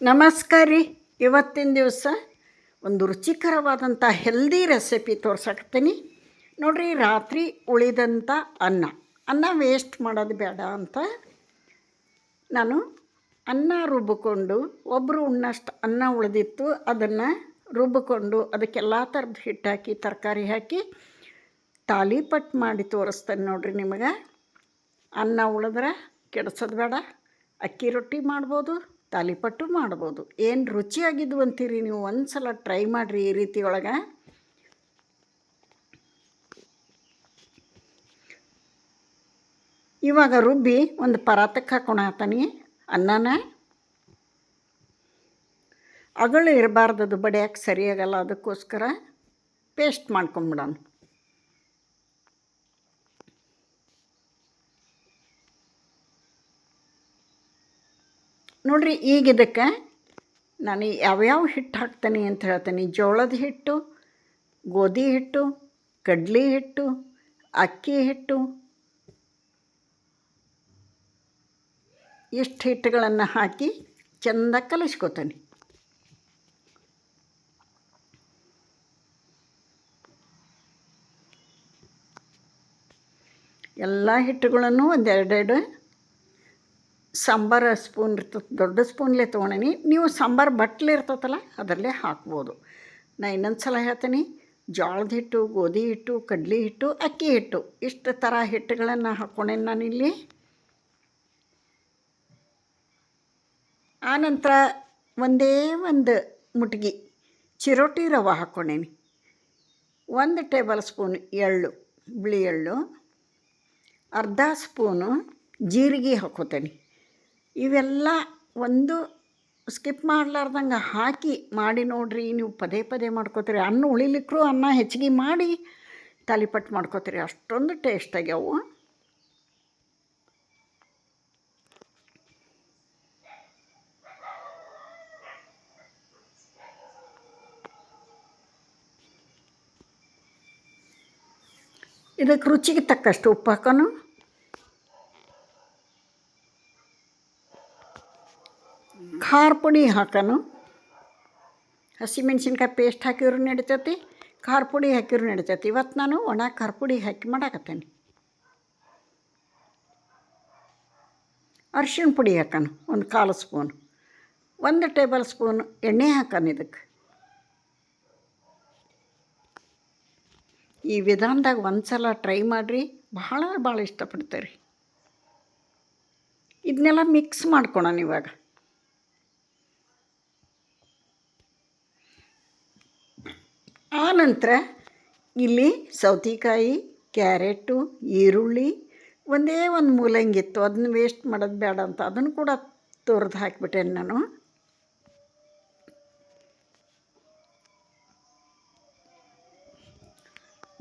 ನಮಸ್ಕಾರ ರೀ. ಇವತ್ತಿನ ದಿವಸ ಒಂದು ರುಚಿಕರವಾದಂಥ ಹೆಲ್ದಿ ರೆಸಿಪಿ ತೋರ್ಸಕತ್ತೀನಿ ನೋಡಿರಿ. ರಾತ್ರಿ ಉಳಿದಂಥ ಅನ್ನ ವೇಸ್ಟ್ ಮಾಡೋದು ಬೇಡ ಅಂತ ನಾನು ಅನ್ನ ರುಬ್ಬಿಕೊಂಡು, ಒಬ್ಬರು ಉಣ್ಣಷ್ಟು ಅನ್ನ ಉಳಿದಿತ್ತು, ಅದನ್ನು ರುಬ್ಬಿಕೊಂಡು ಅದಕ್ಕೆಲ್ಲ ಥರದ ಹಿಟ್ಟು ಹಾಕಿ ತರಕಾರಿ ಹಾಕಿ ತಾಲಿಪಟ್ಟು ಮಾಡಿ ತೋರಿಸ್ತೇನೆ ನೋಡಿರಿ ನಿಮಗೆ. ಅನ್ನ ಉಳಿದ್ರೆ ಕೆಡಿಸೋದು ಬೇಡ, ಅಕ್ಕಿ ರೊಟ್ಟಿ ಮಾಡ್ಬೋದು, ತಾಲಿಪಟ್ಟು ಮಾಡ್ಬೋದು. ಏನು ರುಚಿಯಾಗಿದ್ದು ಅಂತೀರಿ ನೀವು, ಒಂದು ಸಲ ಟ್ರೈ ಮಾಡಿರಿ ಈ ರೀತಿ ಒಳಗೆ. ಇವಾಗ ರುಬ್ಬಿ ಒಂದು ಪರಾತಕ್ಕೆ ಹಾಕೊಳತಾನೆ ಅನ್ನನ. ಅಗಳು ಇರಬಾರ್ದದು, ಬಡಿಯೋಕೆ ಸರಿಯಾಗಲ್ಲ, ಅದಕ್ಕೋಸ್ಕರ ಪೇಸ್ಟ್ ಮಾಡ್ಕೊಂಬಿಡೋಣ. ನೋಡಿರಿ, ಈಗ ಇದಕ್ಕೆ ನಾನು ಯಾವ್ಯಾವ ಹಿಟ್ಟು ಹಾಕ್ತೀನಿ ಅಂತ ಹೇಳ್ತೀನಿ. ಜೋಳದ ಹಿಟ್ಟು, ಗೋಧಿ ಹಿಟ್ಟು, ಕಡ್ಲೆ ಹಿಟ್ಟು, ಅಕ್ಕಿ ಹಿಟ್ಟು, ಇಷ್ಟು ಹಿಟ್ಟುಗಳನ್ನು ಹಾಕಿ ಚೆಂದ ಕಲಿಸ್ಕೊತೀನಿ. ಎಲ್ಲ ಹಿಟ್ಟುಗಳನ್ನು ಒಂದೆರಡೆರಡು ಸಾಂಬಾರು ಸ್ಪೂನ್ ಇರ್ತದೆ, ದೊಡ್ಡ ಸ್ಪೂನ್ಲೇ ತೊಗೊಂಡೀನಿ. ನೀವು ಸಾಂಬಾರು ಬಟ್ಲು ಇರ್ತದಲ್ಲ ಅದರಲ್ಲೇ ಹಾಕ್ಬೋದು. ನಾನು ಇನ್ನೊಂದು ಸಲ ಹೇಳ್ತೀನಿ, ಜೋಳದ ಹಿಟ್ಟು, ಗೋಧಿ ಹಿಟ್ಟು, ಕಡ್ಲೆ ಹಿಟ್ಟು, ಅಕ್ಕಿ ಹಿಟ್ಟು, ಇಷ್ಟು ಥರ ಹಿಟ್ಟುಗಳನ್ನು ಹಾಕ್ಕೊಂಡೇನಿ ನಾನಿಲ್ಲಿ. ಆನಂತರ ಒಂದೇ ಒಂದು ಮುಟ್ಗಿ ಚಿರೋಟಿ ರವೆ ಹಾಕ್ಕೊಂಡೇನಿ, 1 ಟೇಬಲ್ ಸ್ಪೂನ್ ಎಳ್ಳು, ಬಿಳಿ ಎಳ್ಳು, ಅರ್ಧ ಸ್ಪೂನು ಜೀರಿಗೆ ಹಾಕ್ಕೋತೇನೆ. ಇವೆಲ್ಲ ಒಂದು ಸ್ಕಿಪ್ ಮಾಡಲಾರ್ದಂಗೆ ಹಾಕಿ ಮಾಡಿ ನೋಡಿರಿ. ನೀವು ಪದೇ ಪದೇ ಮಾಡ್ಕೋತೀರಿ. ಅನ್ನ ಉಳಿಲಿಕ್ಕೂ ಅನ್ನ ಹೆಚ್ಚಿಗೆ ಮಾಡಿ ತಾಲಿಪಟ್ಟು ಮಾಡ್ಕೋತೀರಿ, ಅಷ್ಟೊಂದು ಟೇಸ್ಟ್ ಆಗ್ಯಾವು. ಇದಕ್ಕೆ ರುಚಿಗೆ ತಕ್ಕಷ್ಟು ಉಪ್ಪು ಹಾಕೋನು. ಖಾರ ಪುಡಿ ಹಾಕೋನು. ಹಸಿಮೆಣ್ಸಿನ್ಕಾಯಿ ಪೇಸ್ಟ್ ಹಾಕಿದ್ರು ನಡಿತೈತಿ, ಖಾರ ಪುಡಿ ಹಾಕಿದ್ರು ನಡಿತೈತಿ. ಇವತ್ತು ನಾನು ಒಣ ಖಾರ ಪುಡಿ ಹಾಕಿ ಮಾಡಾಕತ್ತೇನೆ. ಅರಿಶಿಣ ಪುಡಿ ಹಾಕೋನು 1/4 ಸ್ಪೂನ್, 1 ಟೇಬಲ್ ಸ್ಪೂನ್ ಎಣ್ಣೆ ಹಾಕೋನು. ಇದಕ್ಕೆ ಈ ವಿಧಾನದಾಗ ಒಂದು ಸಲ ಟ್ರೈ ಮಾಡಿರಿ, ಭಾಳ ಇಷ್ಟಪಡ್ತೀರಿ. ಇದನ್ನೆಲ್ಲ ಮಿಕ್ಸ್ ಮಾಡ್ಕೊಳೋಣ ಇವಾಗ. ಆನಂತರ ಇಲ್ಲಿ ಸೌತೆಕಾಯಿ, ಕ್ಯಾರೆಟು, ಈರುಳ್ಳಿ, ಒಂದೇ ಒಂದು ಮೂಲಂಗಿ ಇತ್ತು, ಅದನ್ನ ವೇಸ್ಟ್ ಮಾಡೋದು ಬೇಡ ಅಂತ ಅದನ್ನು ಕೂಡ ತುರಿದು ಹಾಕಿಬಿಟ್ಟೇನೆ ನಾನು.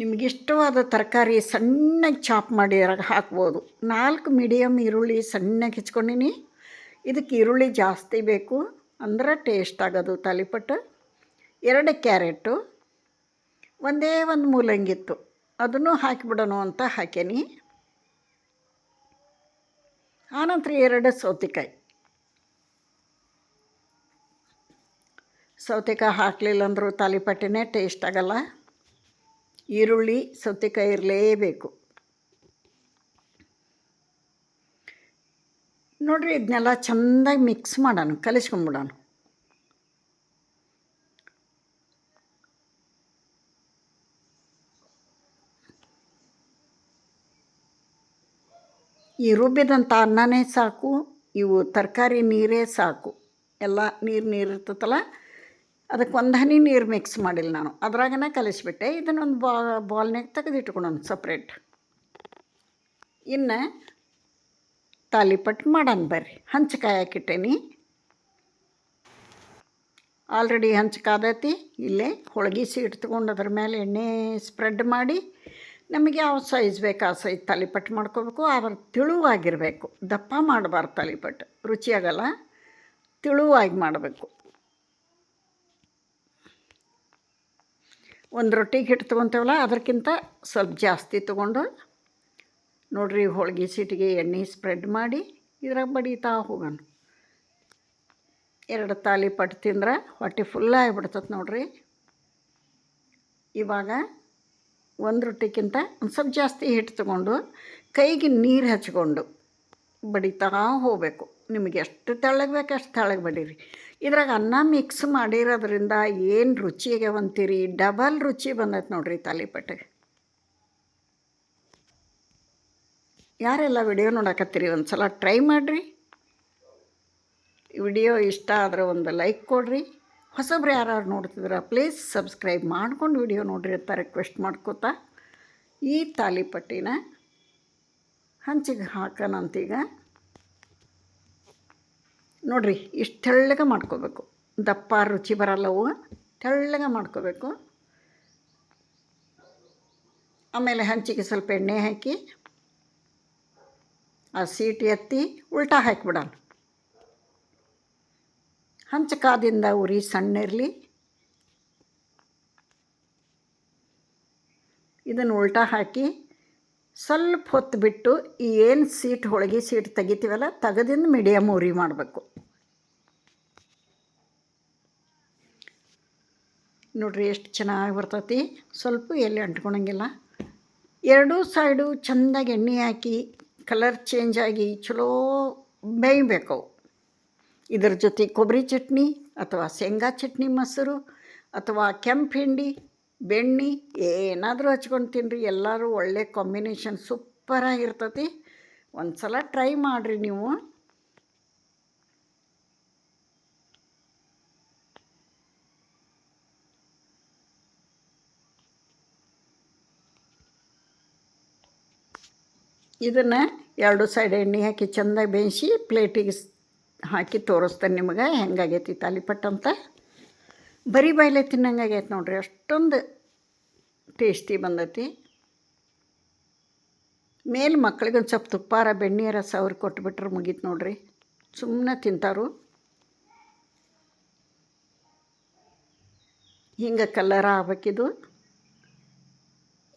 ನಿಮಗಿಷ್ಟವಾದ ತರಕಾರಿ ಸಣ್ಣಗೆ ಚಾಪ್ ಮಾಡಿ ಹಾಕ್ಬೋದು. 4 ಮೀಡಿಯಮ್ ಈರುಳ್ಳಿ ಸಣ್ಣಗೆ ಹೆಚ್ಕೊಂಡೀನಿ. ಇದಕ್ಕೆ ಈರುಳ್ಳಿ ಜಾಸ್ತಿ ಬೇಕು ಅಂದ್ರೆ ಟೇಸ್ಟ್ ಆಗೋದು ತಾಲಿಪಟ್ಟು. 2 ಕ್ಯಾರೆಟು, ಒಂದೇ ಒಂದು ಮೂಲಂಗಿತ್ತು, ಅದನ್ನು ಹಾಕಿಬಿಡೋಣ ಅಂತ ಹಾಕೇನಿ. ಆನಂತರ 2 ಸೌತೆಕಾಯಿ ಹಾಕಲಿಲ್ಲ ಅಂದರೂ ತಾಲಿಪಟ್ಟಿನೇ ಟೇಸ್ಟ್ ಆಗಲ್ಲ. ಈರುಳ್ಳಿ ಸೌತೆಕಾಯಿ ಇರಲೇಬೇಕು. ನೋಡಿರಿ, ಇದನ್ನೆಲ್ಲ ಚೆಂದಾಗಿ ಮಿಕ್ಸ್ ಮಾಡೋಣ, ಕಲಿಸ್ಕೊಂಬಿಡೋಣ. ಈ ರುಬ್ಬಿದಂಥ ಅನ್ನನೇ ಸಾಕು, ಇವು ತರಕಾರಿ ನೀರೇ ಸಾಕು. ಎಲ್ಲ ನೀರು ಇರ್ತದಲ್ಲ, ಅದಕ್ಕೆ ಒಂದು ಹನಿ ನೀರು ಮಿಕ್ಸ್ ಮಾಡಿಲ್ಲ ನಾನು, ಅದ್ರಾಗನೇ ಕಲಿಸ್ಬಿಟ್ಟೆ. ಇದನ್ನೊಂದು ಬಾಲ್ನಾಗ ತೆಗೆದಿಟ್ಕೊಳೋಣ ಸಪ್ರೇಟ್. ಇನ್ನು ತಾಲಿಪಟ್ಟು ಮಾಡೋಣ ಬರ್ರಿ. ಹಂಚಕಾಯಿ ಹಾಕಿಟ್ಟೇನಿ, ಆಲ್ರೆಡಿ ಹಂಚಕಾದೈತಿ. ಇಲ್ಲೇ ಹೋಳ್ಗೆ ಸೀಟ್ ತೊಗೊಂಡು ಅದ್ರ ಮೇಲೆ ಎಣ್ಣೆ ಸ್ಪ್ರೆಡ್ ಮಾಡಿ, ನಮಗೆ ಯಾವ ಸೈಜ್ ಬೇಕು ಆ ಸೈಜ್ ತಾಲಿಪಟ್ಟು ಮಾಡ್ಕೋಬೇಕು. ಆದ್ರೆ ತಿಳುವಾಗಿರಬೇಕು, ದಪ್ಪ ಮಾಡಬಾರ್ದು. ತಾಲಿಪಟ್ಟು ರುಚಿಯಾಗಲ್ಲ, ತಿಳುವಾಗಿ ಮಾಡಬೇಕು. ಒಂದು ರೊಟ್ಟಿಗೆ ಹಿಟ್ಟು ತೊಗೊತೇವಲ್ಲ ಅದಕ್ಕಿಂತ ಸ್ವಲ್ಪ ಜಾಸ್ತಿ ತೊಗೊಂಡು ನೋಡಿರಿ, ಹೋಳ್ಗೆ ಸೀಟಿಗೆ ಎಣ್ಣೆ ಸ್ಪ್ರೆಡ್ ಮಾಡಿ ಇದ್ರಾಗ ಬಡಿತಾ ಹೋಗೋಣ. 2 ತಾಲಿಪಟ್ಟು ತಿಂದ್ರೆ ಹೊಟ್ಟೆ ಫುಲ್ ಆಗಿಬಿಡ್ತದೆ ನೋಡ್ರಿ. ಇವಾಗ ಒಂದು ರೊಟ್ಟಿಗಿಂತ ಒಂದು ಸ್ವಲ್ಪ ಜಾಸ್ತಿ ಹಿಟ್ಟು ತೊಗೊಂಡು ಕೈಗೆ ನೀರು ಹಚ್ಕೊಂಡು ಬಡಿತಾ ಹೋಗಬೇಕು. ನಿಮಗೆ ಎಷ್ಟು ತೆಳ್ಳಗೆ ಬೇಕು ಅಷ್ಟು ತೆಳ್ಳಗೆ ಬಡೀರಿ. ಇದ್ರಾಗ ಅನ್ನ ಮಿಕ್ಸ್ ಮಾಡಿರೋದ್ರಿಂದ ಏನು ರುಚಿ ಆಗ್ಯಾವಂತೀರಿ, ಡಬಲ್ ರುಚಿ ಬಂದೈತೆ ನೋಡ್ರಿ ತಾಲಿಪಟ್ಟಿಗೆ. ಯಾರೆಲ್ಲ ವಿಡಿಯೋ ನೋಡಕತ್ತೀರಿ ಒಂದು ಸಲ ಟ್ರೈ ಮಾಡಿರಿ. ವಿಡಿಯೋ ಇಷ್ಟ ಆದರೆ ಒಂದು ಲೈಕ್ ಕೊಡಿರಿ. ಹೊಸಬ್ರು ಯಾರು ನೋಡ್ತಿದ್ರೆ ಪ್ಲೀಸ್ ಸಬ್ಸ್ಕ್ರೈಬ್ ಮಾಡ್ಕೊಂಡು ವಿಡಿಯೋ ನೋಡಿರಿ ಅಂತ ರಿಕ್ವೆಸ್ಟ್ ಮಾಡ್ಕೋತಾ ಈ ತಾಲಿಪಟ್ಟಿನ ಹಂಚಿಗೆ ಹಾಕೋಣಂತೀಗ. ನೋಡಿರಿ ಇಷ್ಟು ತೆಳ್ಳಗೆ ಮಾಡ್ಕೋಬೇಕು, ದಪ್ಪ ರುಚಿ ಬರಲ್ಲವು, ತೆಳ್ಳಗೆ ಮಾಡ್ಕೋಬೇಕು. ಆಮೇಲೆ ಹಂಚಿಗೆ ಸ್ವಲ್ಪ ಎಣ್ಣೆ ಹಾಕಿ ಆ ಸೀಟಿ ಎತ್ತಿ ಉಲ್ಟಾ ಹಾಕಿಬಿಡೋಣ. ಹಂಚು ಕಾದಿಂದ ಉರಿ ಸಣ್ಣ ಇರಲಿ. ಇದನ್ನು ಉಲ್ಟಾ ಹಾಕಿ ಸ್ವಲ್ಪ ಹೊತ್ತು ಬಿಟ್ಟು ಈ ಏನು ಸೀಟ್ ಹೋಳಿಗೆ ಸೀಟ್ ತೆಗಿತೀವಲ್ಲ ತೆಗೆದಿಂದ ಮೀಡಿಯಮ್ ಉರಿ ಮಾಡಬೇಕು. ನೋಡಿರಿ ಎಷ್ಟು ಚೆನ್ನಾಗಿ ಬರ್ತೈತಿ, ಸ್ವಲ್ಪ ಎಲ್ಲಿ ಅಂಟ್ಕೊಳಂಗಿಲ್ಲ. ಎರಡೂ ಸೈಡು ಚೆಂದಾಗಿ ಎಣ್ಣೆ ಹಾಕಿ ಕಲರ್ ಚೇಂಜ್ ಆಗಿ ಚಲೋ ಬೇಯಬೇಕು. ಇದ್ರ ಜೊತೆ ಕೊಬ್ಬರಿ ಚಟ್ನಿ ಅಥವಾ ಶೇಂಗಾ ಚಟ್ನಿ, ಮೊಸರು ಅಥವಾ ಕೆಂಪು ಹಿಂಡಿ, ಬೆಣ್ಣೆ ಏನಾದರೂ ಹಚ್ಕೊಂಡು ತಿನ್ನಿರಿ. ಎಲ್ಲರೂ ಒಳ್ಳೆ ಕಾಂಬಿನೇಷನ್ ಸೂಪರಾಗಿರ್ತೈತಿ. ಒಂದು ಸಲ ಟ್ರೈ ಮಾಡಿರಿ ನೀವು. ಇದನ್ನು ಎರಡು ಸೈಡ್ ಎಣ್ಣೆ ಹಾಕಿ ಚೆಂದಾಗಿ ಬೇಯಿಸಿ ಪ್ಲೇಟಿಗೆ ಹಾಕಿ ತೋರಿಸ್ತೇನೆ ನಿಮಗೆ ಹೆಂಗಾಗೈತಿ ತಾಲಿಪಟ್ಟು ಅಂತ. ಬರೀ ಬಾಯಲ್ಲೇ ತಿನ್ನಂಗಾಗೈತೆ ನೋಡ್ರಿ, ಅಷ್ಟೊಂದು ಟೇಸ್ಟಿ ಬಂದೈತಿ. ಮೇಲೆ ಮಕ್ಳಿಗೆ ಒಂದು ಸ್ವಲ್ಪ ತುಪ್ಪಾರ ಬೆಣ್ಣೆಯಾರ ಸವರಿ ಕೊಟ್ಬಿಟ್ರೆ ಮುಗೀತು ನೋಡ್ರಿ, ಸುಮ್ಮನೆ ತಿಂತಾರು. ಹಿಂಗೆ ಕಲರ್ ಆಗ್ಬೇಕಿದು.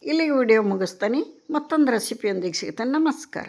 ಇಲ್ಲಿಗೆ ವಿಡಿಯೋ ಮುಗಿಸ್ತಾನೆ, ಮತ್ತೊಂದು ರೆಸಿಪಿಯೊಂದಿಗೆ ಸಿಗ್ತಾನೆ. ನಮಸ್ಕಾರ.